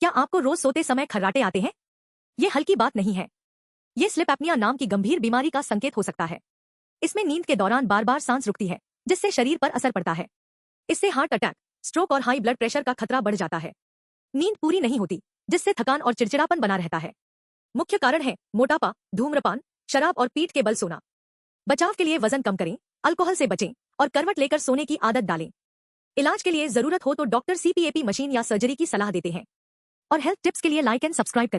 क्या आपको रोज सोते समय खर्राटे आते हैं? ये हल्की बात नहीं है। ये स्लिप एपनिया नाम की गंभीर बीमारी का संकेत हो सकता है। इसमें नींद के दौरान बार बार सांस रुकती है, जिससे शरीर पर असर पड़ता है। इससे हार्ट अटैक, स्ट्रोक और हाई ब्लड प्रेशर का खतरा बढ़ जाता है। नींद पूरी नहीं होती, जिससे थकान और चिड़चिड़ापन बना रहता है। मुख्य कारण है मोटापा, धूम्रपान, शराब और पीठ के बल सोना। बचाव के लिए वजन कम करें, अल्कोहल से बचें और करवट लेकर सोने की आदत डालें। इलाज के लिए जरूरत हो तो डॉक्टर सीपीएपी मशीन या सर्जरी की सलाह देते हैं। और हेल्थ टिप्स के लिए लाइक एंड सब्सक्राइब करें।